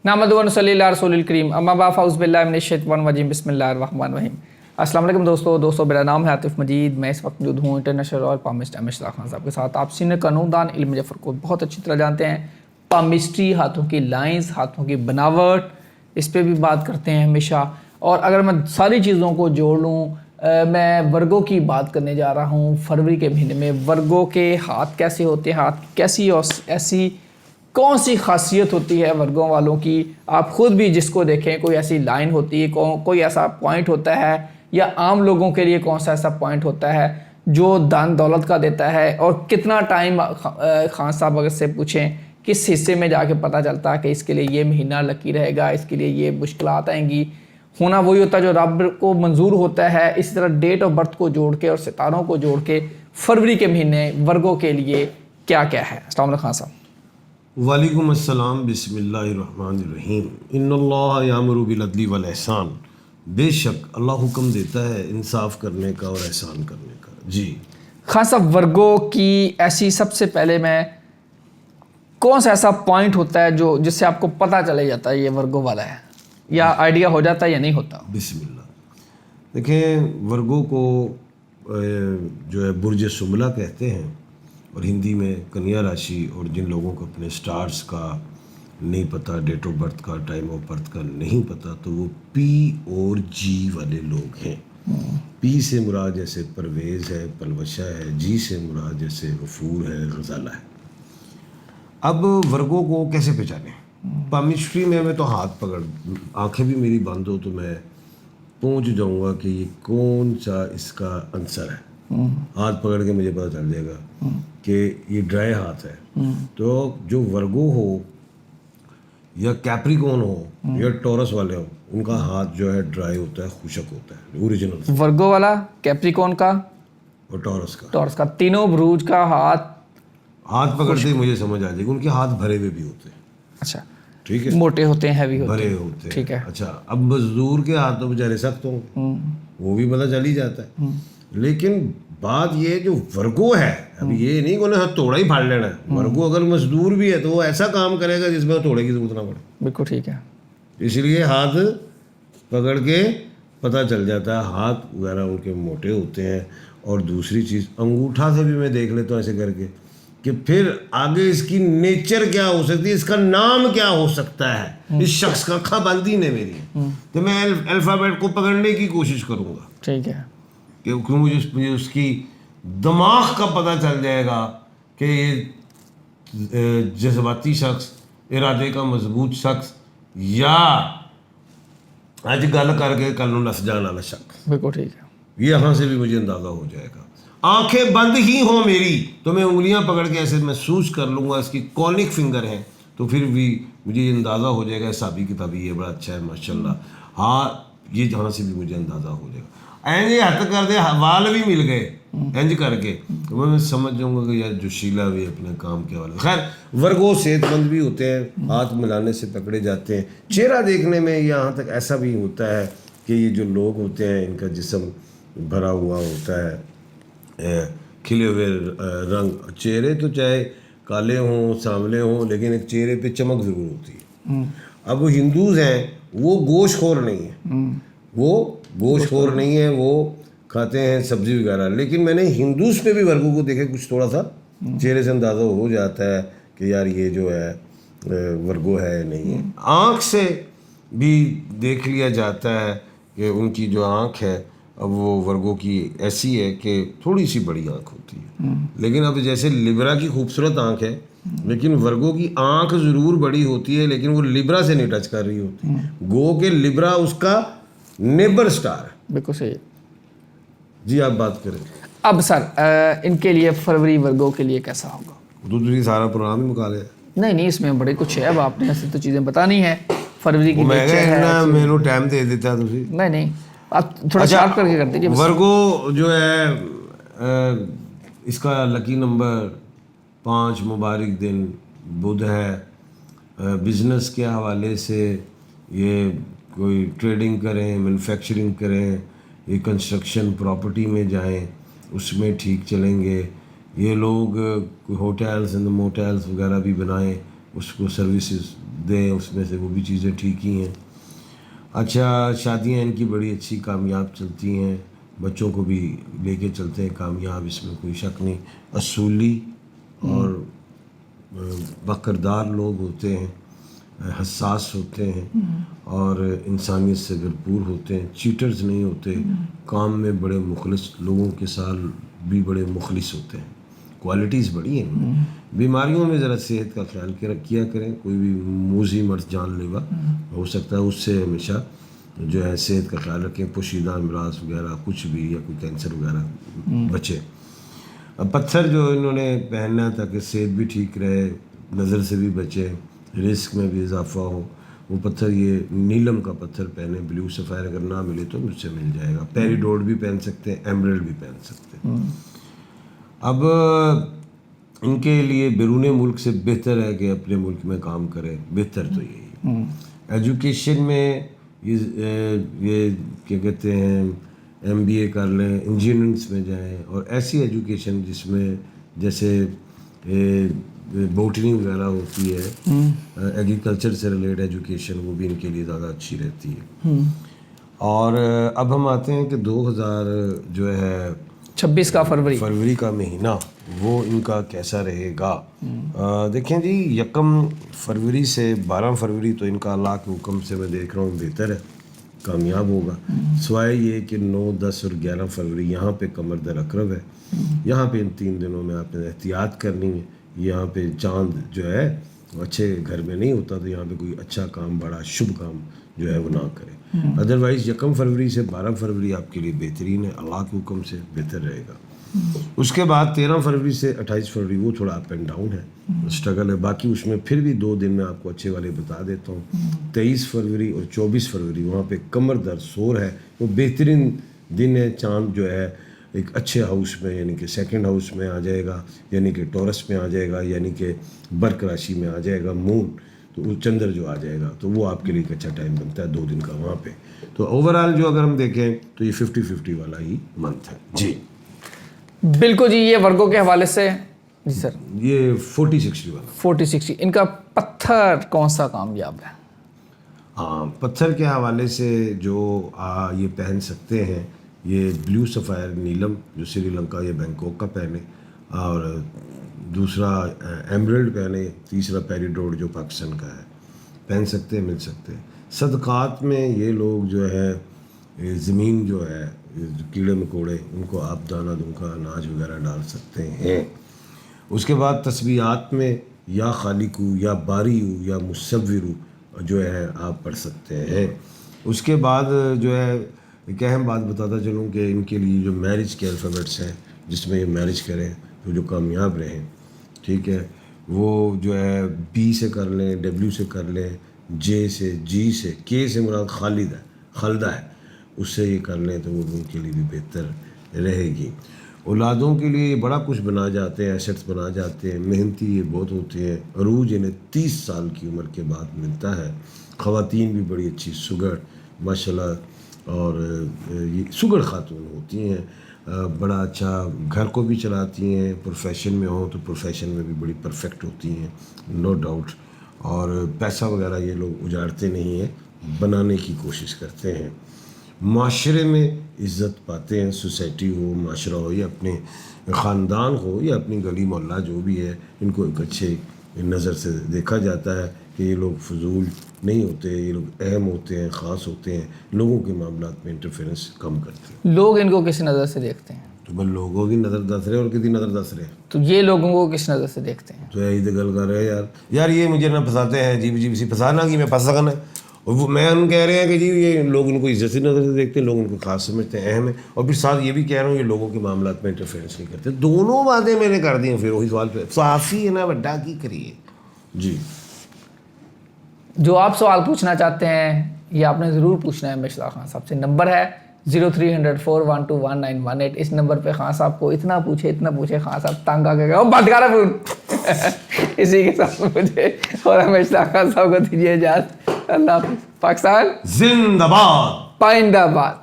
नहमदुहु व नसल्ली अला रसूलिल करीम अम्मा बाद फ़अऊज़ु बिल्लाहि मिनश शैतानिर रजीम बिस्मिल्लाहिर रहमानिर रहीम। अस्सलाम वालेकुम दोस्तों मेरा नाम है आतिफ़ मजीद। मैं इस वक्त मौजूद हूँ international royal palmist Amish Khan साहब के साथ। आप सीनियर कानूनदान इल्म जफ़र को बहुत अच्छी तरह जानते हैं। पामिस्ट्री, हाथों की लाइंस, हाथों की बनावट, इस पर भी बात करते हैं हमेशा। और अगर मैं सारी चीज़ों को जोड़ लूँ, मैं वर्गों की बात करने जा रहा हूँ। फरवरी के महीने में वर्गों के हाथ कैसे होते हैं, हाथ कैसी और ऐसी कौन सी खासियत होती है वर्गों वालों की। आप ख़ुद भी जिसको देखें, कोई ऐसी लाइन होती है, कोई ऐसा पॉइंट होता है, या आम लोगों के लिए कौन सा ऐसा पॉइंट होता है जो दान दौलत का देता है। और कितना टाइम, खान साहब अगर से पूछें किस हिस्से में जाके पता चलता है कि इसके लिए ये महीना लकी रहेगा, इसके लिए ये मुश्किलात आएंगी। होना वही होता है जो रब को मंजूर होता है। इसी तरह डेट ऑफ बर्थ को जोड़ के और सितारों को जोड़ के फरवरी के महीने वर्गों के लिए क्या क्या है। अस्सलाम वालेकुम खान साहब। वालेकुम अस्सलाम, बिस्मिल्लाहिर्रहमानिर्रहीम। इन्नल्लाह यामुरु बिल अदली वल एहसान। बेशक अल्लाह हुक्म देता है इंसाफ करने का और एहसान करने का। जी खान साहब, वर्गों की ऐसी सबसे पहले मैं कौन सा ऐसा पॉइंट होता है जो जिससे आपको पता चले जाता है ये वर्गों वाला है, या आइडिया हो जाता है या नहीं होता? बिस्मिल्लाह। देखें, वर्गों को जो है बुर्ज सुमला कहते हैं, और हिंदी में कन्या राशि। और जिन लोगों को अपने स्टार्स का नहीं पता, डेट ऑफ बर्थ का, टाइम ऑफ बर्थ का नहीं पता, तो वो पी और जी वाले लोग हैं। पी से मुराद जैसे परवेज़ है, पलवशा है। जी से मुराद जैसे गफूर है, गजाला है। अब वर्गों को कैसे पहचानें? पामिस्ट्री में मैं तो हाथ पकड़, आंखें भी मेरी बंद हो तो मैं पहुंच जाऊंगा कि ये कौन सा इसका आंसर है। हाथ पकड़ के मुझे पता चल जाएगा कि ये ड्राई हाथ है। तो जो वर्गो हो या कैप्रिकॉन हो या टॉरस वाले हो, उनका हाथ जो है ड्राई होता है, खुशक होता है, ओरिजिनल। वर्गो वाला, कैप्रिकॉन का और टॉरस का तीनों ब्रूज का हाथ पकड़ते ही मुझे समझ आ जाएगी। उनके हाथ भरे हुए भी होते हैं। अच्छा, ठीक है, मोटे होते हैं, हैवी होते भरे हैं, होते हैं। ठीक है। अच्छा, अब मजदूर के हाथ तो बेचारे सख्त होंगे, वो भी पता चल ही जाता है। लेकिन बात ये जो वर्गो है, अब ये नहीं कोने हाथ थोड़ा ही फाड़ लेना है। वर्गो अगर मजदूर भी है तो वो ऐसा काम करेगा जिसमें थोड़े की जरूरत ना पड़े। बिल्कुल ठीक है। इसलिए हाथ पकड़ के पता चल जाता है। हाथ वगैरह उनके मोटे होते हैं। और दूसरी चीज़, अंगूठा से भी मैं देख लेता हूँ ऐसे करके कि फिर आगे इसकी नेचर क्या हो सकती है, इसका नाम क्या हो सकता है। इस शख्स का आँखें बंदी ने मेरी, तो मैं अल्फ़ाबेट को पकड़ने की कोशिश करूँगा, ठीक है, क्योंकि मुझे उसकी दिमाग का पता चल जाएगा कि ये जज्बाती शख्स, इरादे का मजबूत शख्स, या आज गल करके कल नस जाने वाला शख्स। बिल्कुल ठीक है। ये यहाँ से भी मुझे अंदाज़ा हो जाएगा। आंखें बंद ही हो मेरी तो मैं उंगलियां पकड़ के ऐसे महसूस कर लूँगा इसकी कॉनिक फिंगर है, तो फिर भी मुझे ये अंदाज़ा हो जाएगा हिसाबी किताबी ये बड़ा अच्छा है माशाल्लाह। हाँ, ये जहाँ से भी मुझे अंदाज़ा हो जाएगा। ऐन ये हथ कर दे, वाल भी मिल गए इंज करके, तो मैं समझ जाऊँगा कि यार जोशीला भी अपने काम के वाले। खैर, वर्गो सेहतमंद भी होते हैं, हाथ मिलाने से पकड़े जाते हैं। चेहरा देखने में यहाँ तक ऐसा भी होता है कि ये जो लोग होते हैं इनका जिस्म भरा हुआ होता है, खिले हुए रंग। चेहरे तो चाहे काले हों, सांवले हों, लेकिन एक चेहरे पे चमक ज़रूर होती है। अब वो हिंदूज़ हैं, वो गोश्तखोर नहीं है, वो गोश्तखोर नहीं है, वो खाते हैं सब्ज़ी वगैरह। लेकिन मैंने हिंदूज़ पे भी वर्गों को देखे, कुछ थोड़ा सा चेहरे से अंदाज़ा हो जाता है कि यार ये जो है वर्गो है नहीं है। आँख से भी देख लिया जाता है कि उनकी जो आँख है, अब वो वर्गों की ऐसी है कि थोड़ी सी बड़ी आँख होती है। लेकिन अब जैसे लिब्रा की खूबसूरत आँख है, लेकिन वर्गों की आँख ज़रूर बड़ी होती है, लेकिन वो लिब्रा से नहीं टच कर रही होती। गो के लिब्रा उसका नेबर स्टार है। बिल्कुल सही है जी, आप बात करें। अब सर, इनके लिए फरवरी वर्गों के लिए कैसा होगा? दूसरी सारा प्रोग्राम ही मुका ले। नहीं, इसमें बड़े कुछ है। अब आपने ऐसी तो चीज़ें बतानी है। फरवरी की मैं मैंने टाइम दे देता तुझे। नहीं, आप थोड़ा शार्प करके कर दीजिए। वर्गो जो है, इसका लकी नंबर 5, मुबारक दिन बुध है। बिजनेस के हवाले से ये कोई ट्रेडिंग करें, मैन्युफैक्चरिंग करें, ये कंस्ट्रक्शन प्रॉपर्टी में जाएं, उसमें ठीक चलेंगे। ये लोग होटल्स एंड मोटेल्स वगैरह भी बनाएं, उसको सर्विसेज दें उसमें से, वो भी चीज़ें ठीक ही हैं। अच्छा, शादियाँ इनकी बड़ी अच्छी कामयाब चलती हैं, बच्चों को भी लेके चलते हैं कामयाब, इसमें कोई शक नहीं। असूली और वक़ारदार लोग होते हैं, हसास होते हैं और इंसानियत से भरपूर होते हैं, चीटर्स नहीं होते, काम में बड़े मुखलिस, लोगों के साथ भी बड़े मुखलिस होते हैं, क्वालिटीज़ बड़ी हैं। बीमारियों में ज़रा सेहत का ख्याल किया करें, कोई भी मूजी मर्ज जानलेवा हो सकता है, उससे हमेशा जो है सेहत का ख्याल रखें, पोशीदा अमराज वगैरह कुछ भी, या कोई कैंसर वगैरह बचे। अब पत्थर जो इन्होंने पहनना है ताकि सेहत भी ठीक रहे, नज़र से भी बचे, रिस्क में भी इजाफा हो, वो पत्थर ये नीलम का पत्थर पहने। ब्लू सफ़ायर अगर ना मिले तो मुझसे मिल जाएगा। पेरीडोट भी पहन सकते हैं, एमरल्ड भी पहन सकते हैं। अब इनके लिए बैरून मुल्क से बेहतर है कि अपने मुल्क में काम करें, बेहतर तो यही है। एजुकेशन में ये क्या कहते हैं, MBA कर लें, इंजीनियरिंग्स में जाएं, और ऐसी एजुकेशन जिसमें जैसे बोटनी वगैरह होती है, एग्रीकल्चर से रिलेटेड एजुकेशन, वो भी इनके लिए ज़्यादा अच्छी रहती है। और अब हम आते हैं कि 2000 जो है 26 का फरवरी का महीना वो इनका कैसा रहेगा। देखें जी, 1 फरवरी से 12 फरवरी तो इनका अल्लाह के हुक्म से मैं देख रहा हूँ बेहतर है, कामयाब होगा। सिवाय ये कि 9, 10 और 11 फरवरी यहाँ पे कमर दर अकरब है, यहाँ पे इन 3 दिनों में आपने एहतियात करनी है। यहाँ पे चांद जो है अच्छे घर में नहीं होता, तो यहाँ पे कोई अच्छा काम, बड़ा शुभ काम जो है वो ना करें। अदरवाइज़ 1 फरवरी से 12 फरवरी आपके लिए बेहतरीन है, अल्लाह के हुक्म से बेहतर रहेगा। उसके बाद 13 फरवरी से 28 फरवरी वो थोड़ा अप एंड डाउन है, स्ट्रगल है। बाकी उसमें फिर भी 2 दिन मैं आपको अच्छे वाले बता देता हूँ। 23 फरवरी और 24 फरवरी वहाँ पे कमर दर सोर है, वो बेहतरीन दिन है। चांद जो है एक अच्छे हाउस में, यानी कि 2nd हाउस में आ जाएगा, यानी कि टॉरस में आ जाएगा, यानी कि बर्क राशि में आ जाएगा मून, तो वो चंद्र जो आ जाएगा, तो वो आपके लिए एक अच्छा टाइम बनता है 2 दिन का वहाँ पे। तो ओवरऑल जो अगर हम देखें तो ये 50-50 वाला ही मंथ है जी। बिल्कुल जी। ये वर्गों के हवाले से जी सर, ये 40-60 वाला 40-60 इनका पत्थर कौन सा कामयाब है? हाँ, पत्थर के हवाले से जो ये पहन सकते हैं, ये ब्लू सफ़ायर नीलम जो श्रीलंका या बैंकॉक का पहने, और दूसरा एमरल्ड पहने, तीसरा पेरीडोट जो पाकिस्तान का है, पहन सकते हैं, मिल सकते हैं। सदक़ात में ये लोग जो है ज़मीन जो है कीड़े मकोड़े, उनको आप दाना दूंगा अनाज वगैरह डाल सकते हैं। उसके बाद तस्बीहात में या खालिकू या बारीऊ या मुसव्विरू जो है आप पढ़ सकते हैं। उसके बाद जो है एक अहम बात बताता चलूँ कि इनके लिए जो मैरिज के अल्फ़ाबेट्स हैं, जिसमें ये मैरिज करें तो जो कामयाब रहें, ठीक है, वो जो है B से कर लें, W से कर लें, J से, G से, K से मुराद खालिदा है, उससे ये कर लें तो वो उनके लिए भी बेहतर रहेगी। औलादों के लिए बड़ा कुछ बना जाते हैं, एसेट्स बना जाते हैं, मेहनती ये बहुत होते हैं। अरूज इन्हें 30 साल की उम्र के बाद मिलता है। ख़वातीन भी बड़ी अच्छी सुगड़ माशाल्लाह, और ये सुगड़ खातून होती हैं, बड़ा अच्छा घर को भी चलाती हैं, प्रोफेशन में हो तो प्रोफेशन में भी बड़ी परफेक्ट होती हैं, नो डाउट। और पैसा वगैरह ये लोग उजाड़ते नहीं हैं, बनाने की कोशिश करते हैं। माशरे में इज़्ज़त पाते हैं, सोसाइटी हो, माशरा हो, या अपने ख़ानदान हो, या अपनी गली मोहल्ला जो भी है, इनको एक अच्छे नज़र से देखा जाता है कि ये लोग फजूल नहीं होते, ये लोग अहम होते हैं, ख़ास होते हैं, लोगों के मामलात में इंटरफेरेंस कम करते हैं। लोग इनको किस नज़र से देखते हैं? तो बस लोगों की नज़र दस रहे और किसी नज़र दस रहे, तो ये लोगों को किस नज़र से देखते हैं? तो यही तो गल कर रहे हैं यार ये मुझे ना फंसाते हैं, अजीब सी फंसाना कि मैं फंस सकना है। और वो मैं उन कह रहे हैं कि जी ये लोग इनको इज्जत की नज़र से देखते हैं, लोग इनको खास समझते हैं, अहम है। और फिर साथ ये भी कह रहा हूँ ये लोगों के मामलात में इंटरफेरेंस नहीं करते। दोनों बातें मैंने कर दी हैं। फिर वही सवाल पे साफ़ी है ना, बड्डा की करिए जी। जो आप सवाल पूछना चाहते हैं ये आपने ज़रूर पूछना है मिश्रा खान साहब से। नंबर है 030041211918। इस नंबर पे खान साहब को इतना पूछे खान साहब तंग आ गए, बंद कर फोन। इसी के साथ मुझे और मिश्रा खान साहब को दीजिए इजाज़त। अल्लाह हाफ़िज़। पाकिस्तान जिंदाबाद, पाइंदाबाद।